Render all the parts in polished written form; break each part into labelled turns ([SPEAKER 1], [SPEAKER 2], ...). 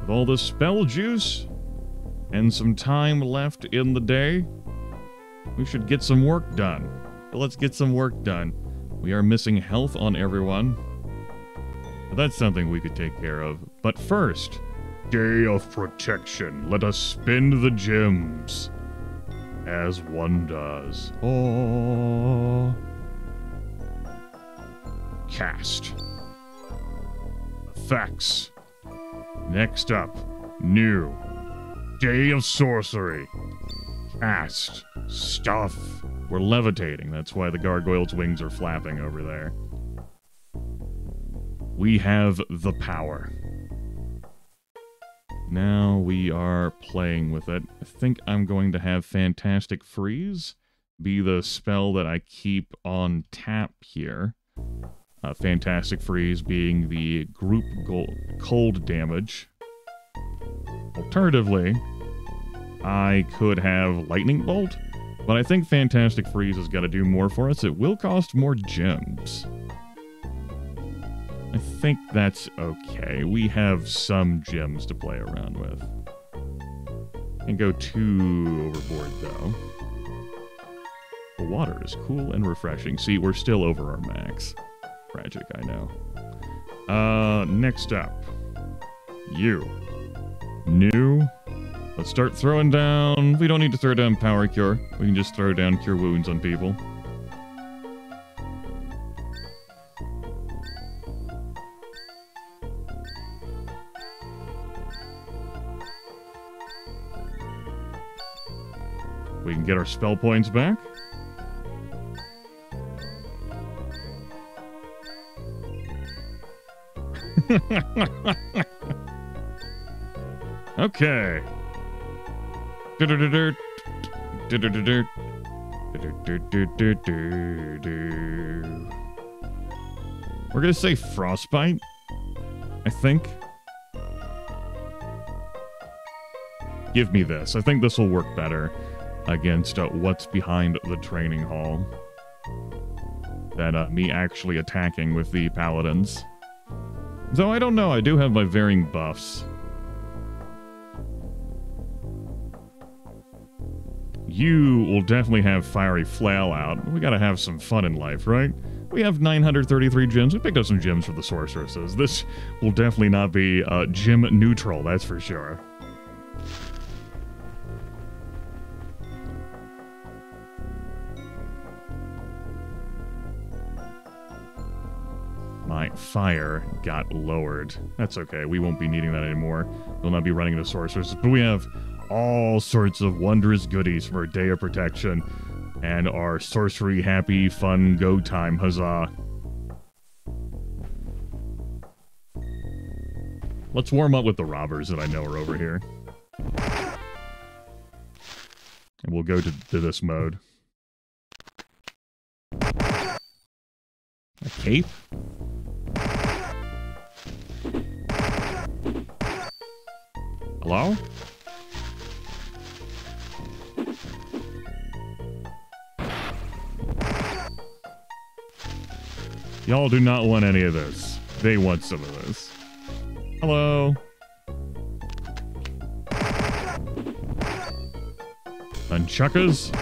[SPEAKER 1] With all this spell juice and some time left in the day, we should get some work done. Let's get some work done. We are missing health on everyone. But that's something we could take care of. But first, Day of Protection. Let us spend the gems. As one does. Oh. Cast. Effects. Next up, new. Day of Sorcery. Cast. Stuff. We're levitating. That's why the gargoyle's wings are flapping over there. We have the power. Now we are playing with it. I think I'm going to have Fantastic Freeze be the spell that I keep on tap here. Fantastic Freeze being the group cold damage. Alternatively, I could have Lightning Bolt, but I think Fantastic Freeze has got to do more for us. It will cost more gems. I think that's okay. We have some gems to play around with. Can't go too overboard, though. The water is cool and refreshing. See, we're still over our max. Tragic, I know. Next up. You. New. Let's start throwing down... We don't need to throw down Power Cure. We can just throw down Cure Wounds on people. We can get our spell points back. Okay. We're gonna say Frostbite, I think. Give me this. I think this will work better against what's behind the training hall than me actually attacking with the paladins. Though I don't know, I do have my varying buffs. You will definitely have Fiery Flail out. We gotta have some fun in life, right? We have 933 gems. We picked up some gems for the sorceresses. This will definitely not be gem neutral, that's for sure. My fire got lowered. That's okay. We won't be needing that anymore. We'll not be running into sorceresses. But we have all sorts of wondrous goodies for our Day of Protection and our sorcery happy fun go time. Huzzah. Let's warm up with the robbers that I know are over here. And we'll go to this mode. A cape? Hello? Y'all do not want any of this. They want some of this. Hello? Nunchuckers?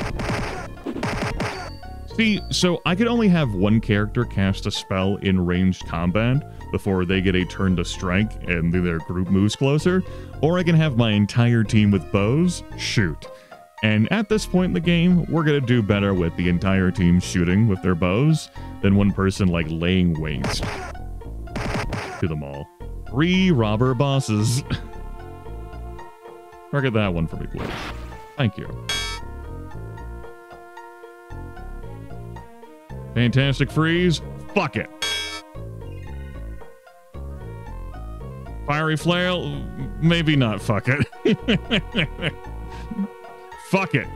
[SPEAKER 1] See, so I could only have one character cast a spell in ranged combat before they get a turn to strike and their group moves closer, or I can have my entire team with bows shoot. And at this point in the game, we're gonna do better with the entire team shooting with their bows than one person like laying waste to them all. 3 robber bosses. Target that one for me, please. Thank you. Fantastic Freeze. Fuck it. Fiery Flail. Maybe not fuck it. Fuck it.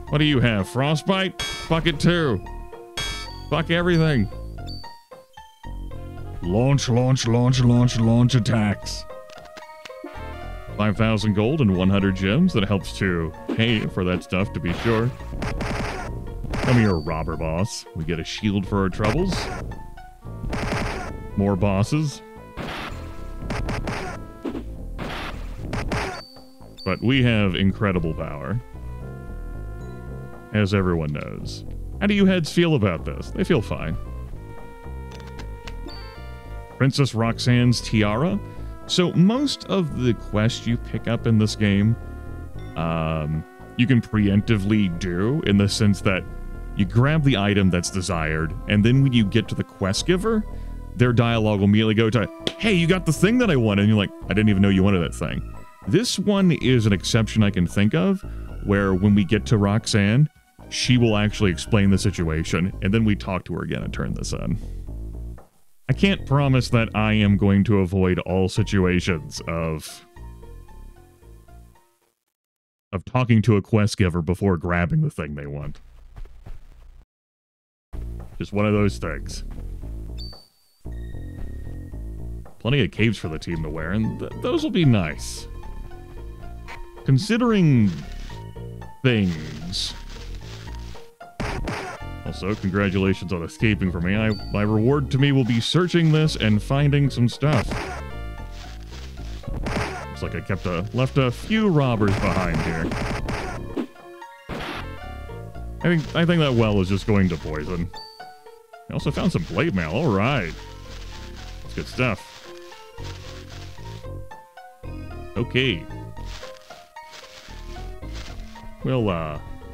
[SPEAKER 1] What do you have? Frostbite? Fuck it too. Fuck everything. Launch, launch, launch, launch, launch attacks. 5,000 gold and 100 gems. That helps to pay for that stuff, to be sure. Come here, robber boss. We get a shield for our troubles. More bosses. But we have incredible power, as everyone knows. How do you heads feel about this? They feel fine. Princess Roxanne's tiara. So most of the quests you pick up in this game, you can preemptively do, in the sense that you grab the item that's desired, and then when you get to the quest giver, their dialogue will immediately go to, hey, you got the thing that I wanted, and you're like, I didn't even know you wanted that thing. This one is an exception I can think of, where when we get to Roxanne, she will actually explain the situation, and then we talk to her again and turn this on. I can't promise that I am going to avoid all situations of talking to a quest giver before grabbing the thing they want. Just one of those things. Plenty of capes for the team to wear, and those will be nice. Considering things. Also, congratulations on escaping from me. My reward to me will be searching this and finding some stuff. Looks like I left a few robbers behind here. I think that well is just going to poison. I also found some blade mail. All right, that's good stuff. Okay. We'll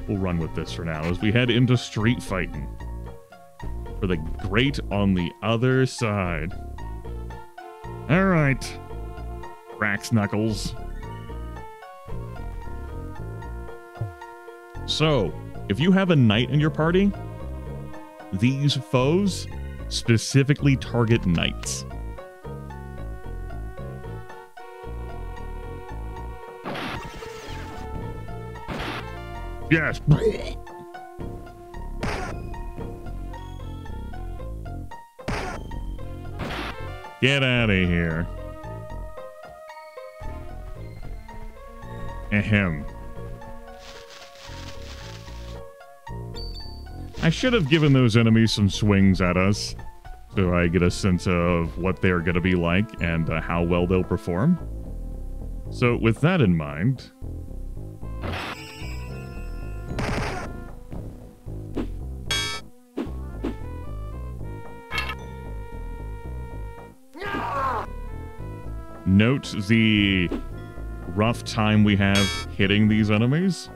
[SPEAKER 1] run with this for now as we head into street fighting for the great on the other side. All right, Rax Knuckles. So, if you have a knight in your party, these foes specifically target knights. Yes. Get out of here. Ahem. I should have given those enemies some swings at us, so I get a sense of what they're going to be like and how well they'll perform. So with that in mind... Note the rough time we have hitting these enemies.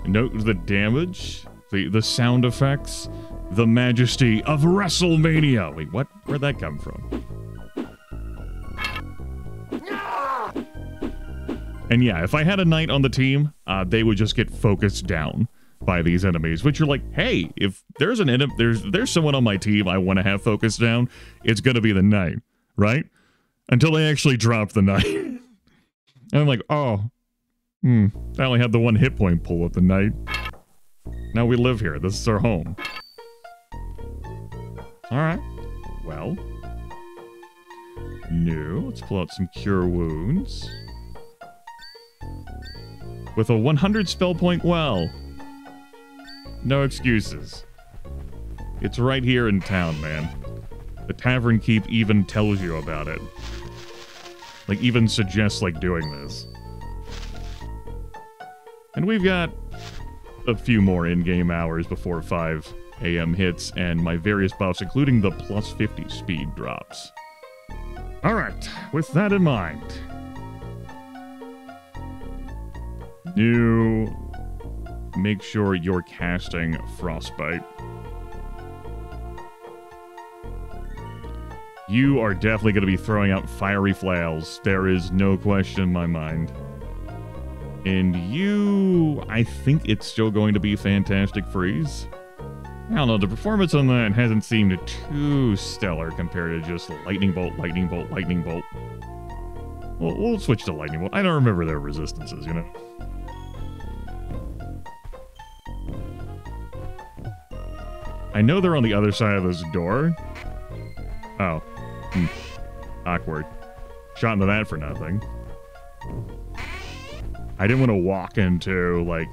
[SPEAKER 1] Note the damage, the sound effects, the majesty of WrestleMania. Wait, what? Where'd that come from? And yeah, if I had a knight on the team, they would just get focused down by these enemies, which you're like, hey, if there's an enemy, there's someone on my team I want to have focused down, it's gonna be the knight, right? Until they actually drop the knight. And I'm like, oh, I only had the one hit point pull with the knight. Now we live here. This is our home. Alright. Well. New. Let's pull out some Cure Wounds. With a 100 spell point well. No excuses. It's right here in town, man. The Tavern Keep even tells you about it. Like, even suggests, like, doing this. And we've got a few more in-game hours before 5 a.m. hits, and my various buffs, including the plus 50 speed drops. Alright, with that in mind... You... make sure you're casting Frostbite. You are definitely going to be throwing out fiery flails. There is no question in my mind. And you... I think it's still going to be Fantastic Freeze. I don't know, the performance on that hasn't seemed too stellar compared to just Lightning Bolt, Lightning Bolt, Lightning Bolt. Well, we'll switch to Lightning Bolt. I don't remember their resistances, you know? I know they're on the other side of this door. Oh. Awkward. Shot into that for nothing. I didn't want to walk into, like...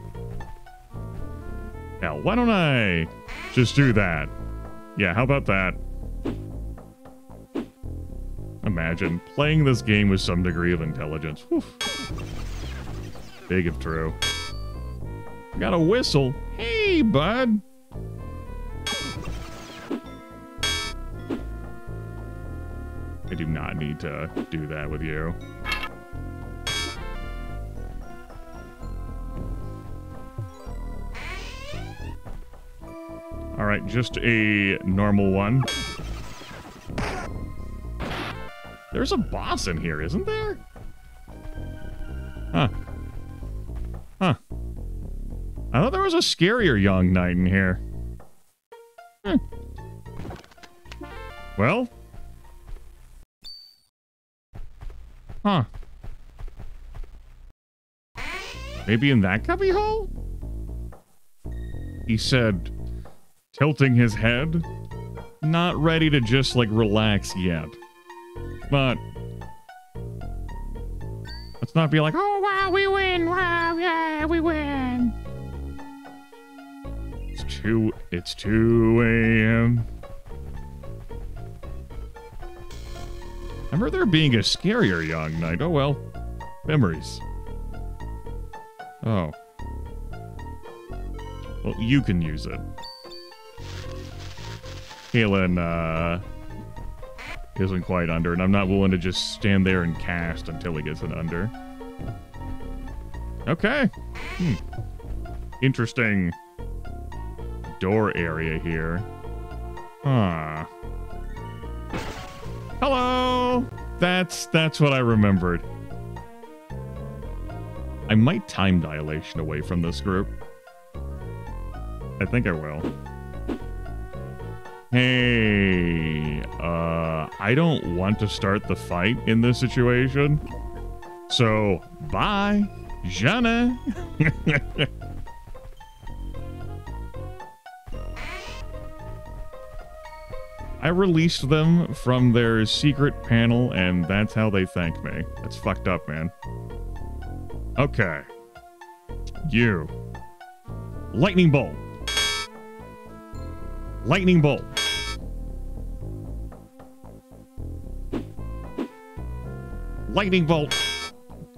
[SPEAKER 1] Hell, why don't I just do that? Yeah, how about that? Imagine playing this game with some degree of intelligence. Whew. Big if true. Got a whistle. Hey, bud. I do not need to do that with you. All right, just a normal one. There's a boss in here, isn't there? Huh. Huh. I thought there was a scarier young knight in here. Well. Huh. Maybe in that cubby hole? He said, tilting his head, not ready to just, like, relax yet. But let's not be like, oh, wow, we win. Wow, yeah, we win. It's 2 a.m. I remember there being a scarier young knight. Oh, well. Memories. Oh. Well, you can use it. Kaelin, isn't quite under, and I'm not willing to just stand there and cast until he gets an under. Okay. Interesting door area here. Huh. Hello! That's what I remembered. I might time dilation away from this group. I think I will. Hey, I don't want to start the fight in this situation. So, bye, Jana. I released them from their secret panel, and that's how they thanked me. That's fucked up, man. Okay. You. Lightning bolt. Lightning bolt. Lightning bolt.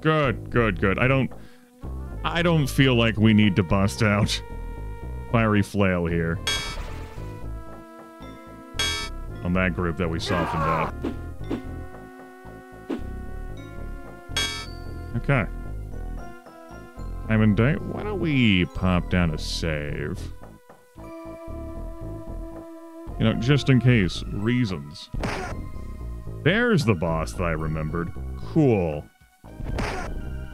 [SPEAKER 1] Good, good, good. I don't feel like we need to bust out fiery flail here. On that group that we softened up. Okay. Time and date. Why don't we pop down a save? You know, just in case. Reasons. There's the boss that I remembered. Cool.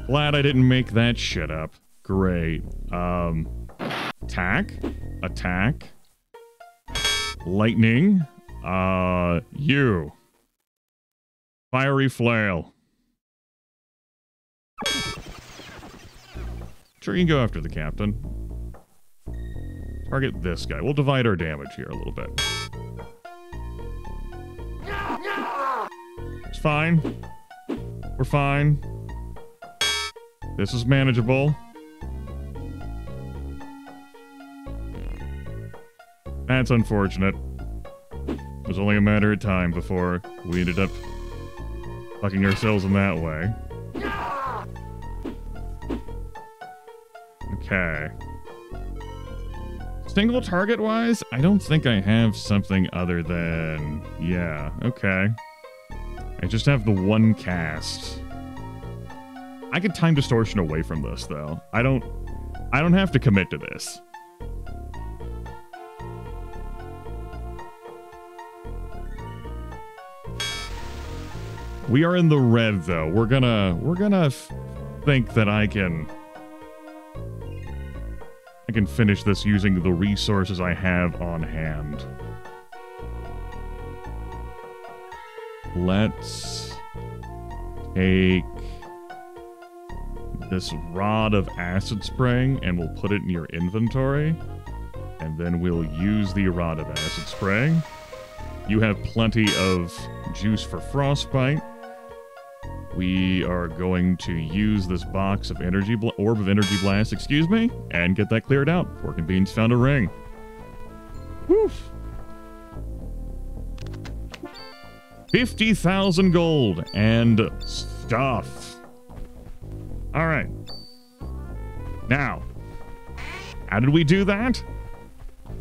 [SPEAKER 1] Glad I didn't make that shit up. Great. Attack. Attack. Lightning. You. Fiery flail. Sure, you can go after the captain. Target this guy. We'll divide our damage here a little bit. It's fine. We're fine. This is manageable. That's unfortunate. It was only a matter of time before we ended up fucking ourselves in that way. Okay. Single target-wise, I don't think I have something other than... Yeah, okay. I just have the one cast. I could time distortion away from this, though. I don't have to commit to this. We are in the red, though. We're gonna think that I can finish this using the resources I have on hand. Let's take this rod of acid spraying and we'll put it in your inventory. And then we'll use the rod of acid spraying. You have plenty of juice for frostbite. We are going to use this box of orb of energy blast, excuse me, and get that cleared out. Pork and Beans found a ring. Woof. 50,000 gold and stuff. All right. Now, how did we do that?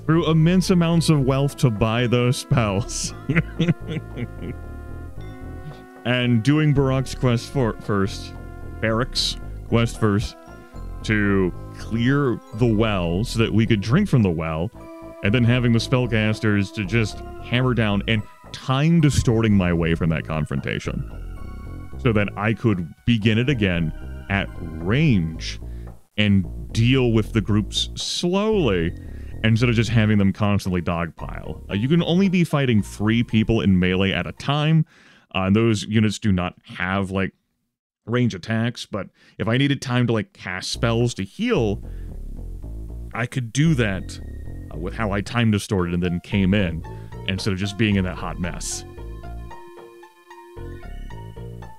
[SPEAKER 1] Through immense amounts of wealth to buy those spells. And doing Barrack's quest first, to clear the well so that we could drink from the well, and then having the spellcasters to just hammer down and time distorting my way from that confrontation so that I could begin it again at range and deal with the groups slowly instead of just having them constantly dogpile. You can only be fighting 3 people in melee at a time, and those units do not have, like, range attacks, but if I needed time to, like, cast spells to heal, I could do that with how I time distorted and then came in, instead of just being in that hot mess.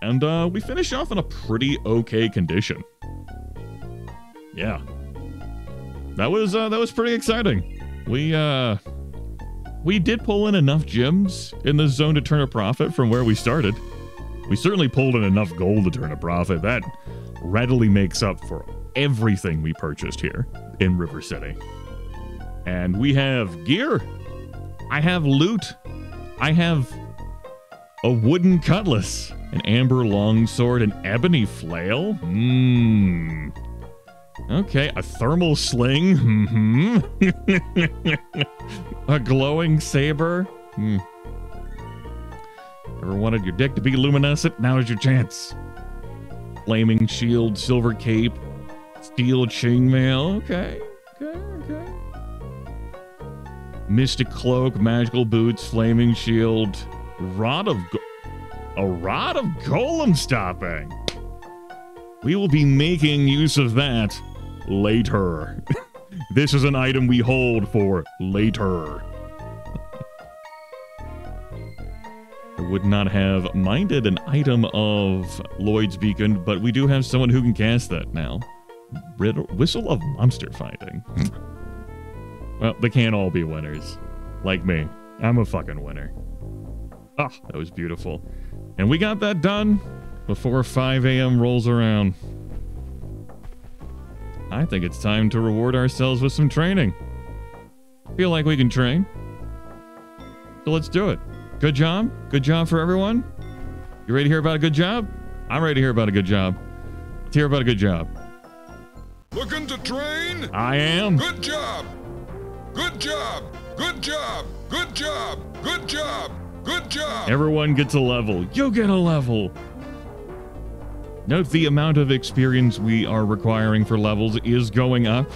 [SPEAKER 1] And we finished off in a pretty okay condition. Yeah. That was pretty exciting. We did pull in enough gems in this zone to turn a profit from where we started. We certainly pulled in enough gold to turn a profit. That readily makes up for everything we purchased here in River City. And we have gear. I have loot. I have a wooden cutlass, an amber longsword, an ebony flail. Okay, a thermal sling. A glowing saber. Ever wanted your dick to be luminescent? Now's your chance. Flaming shield, silver cape, steel chainmail. Okay. Mystic cloak, magical boots, flaming shield, a rod of golem stopping. We will be making use of that later. This is an item we hold for later. I would not have minded an item of Lloyd's Beacon, but we do have someone who can cast that now. Whistle of monster finding. Well, they can't all be winners. Like me. I'm a fucking winner. Oh, that was beautiful. And we got that done before 5 a.m. rolls around. I think it's time to reward ourselves with some training. Feel like we can train. So let's do it. Good job? Good job for everyone? You ready to hear about a good job? I'm ready to hear about a good job. Let's hear about a good job.
[SPEAKER 2] Looking to train?
[SPEAKER 1] I am.
[SPEAKER 2] Good job. Good job. Good job. Good job. Good job. Good job.
[SPEAKER 1] Everyone gets a level. You get a level. Note the amount of experience we are requiring for levels is going up.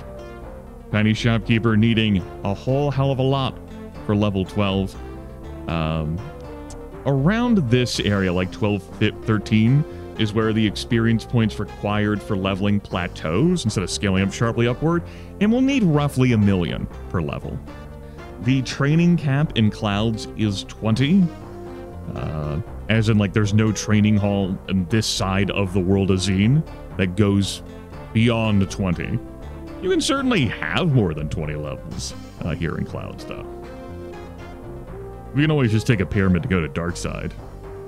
[SPEAKER 1] Tiny Shopkeeper needing a whole hell of a lot for level 12. Around this area, like 12, 13, is where the experience points required for leveling plateaus instead of scaling up sharply upward, and we'll need roughly 1 million per level. The training cap in Clouds is 20, as in, like, there's no training hall in this side of the world of Xeen that goes beyond 20. You can certainly have more than 20 levels here in Clouds, though. We can always just take a pyramid to go to Dark Side,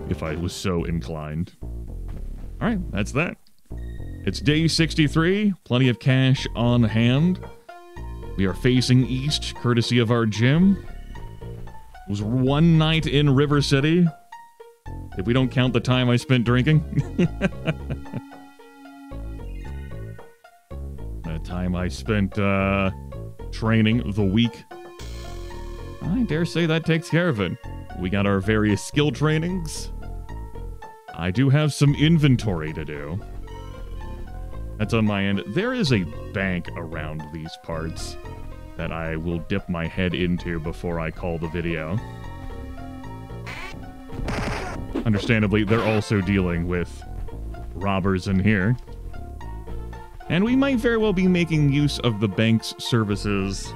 [SPEAKER 1] if I was so inclined. All right, that's that. It's day 63, plenty of cash on hand. We are facing east, courtesy of our gym. It was 1 night in River City, if we don't count the time I spent drinking. The time I spent training the week. I dare say that takes care of it. We got our various skill trainings. I do have some inventory to do. That's on my end. There is a bank around these parts that I will dip my head into before I call the video. Understandably, they're also dealing with robbers in here. And we might very well be making use of the bank's services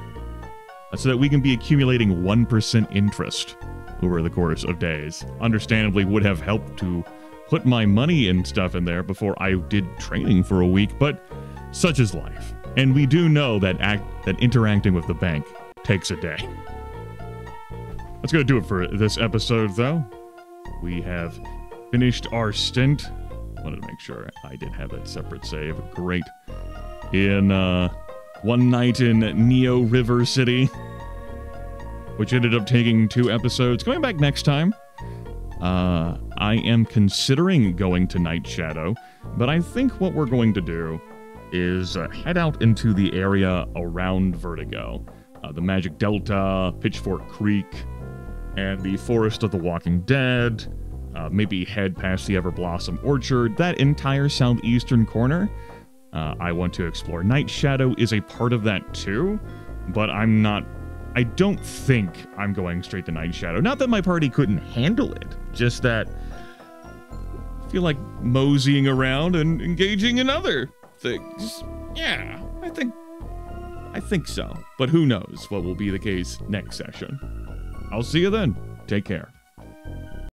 [SPEAKER 1] so that we can be accumulating 1% interest over the course of days. Understandably, would have helped to put my money and stuff in there before I did training for a week, but such is life. And we do know that interacting with the bank takes a day. That's going to do it for this episode, though. We have finished our stint. Wanted to make sure I did have that separate save. Great. In one night in Neo Rivercity, which ended up taking 2 episodes. Coming back next time. I am considering going to Night Shadow, but I think what we're going to do is head out into the area around Vertigo. The Magic Delta, Pitchfork Creek, and the Forest of the Walking Dead. Maybe head past the Everblossom Orchard. That entire southeastern corner, I want to explore. Night Shadow is a part of that too, but I don't think I'm going straight to Night Shadow. Not that my party couldn't handle it, just that I feel like moseying around and engaging in other things. Yeah, I think so. But who knows what will be the case next session. I'll see you then. Take care.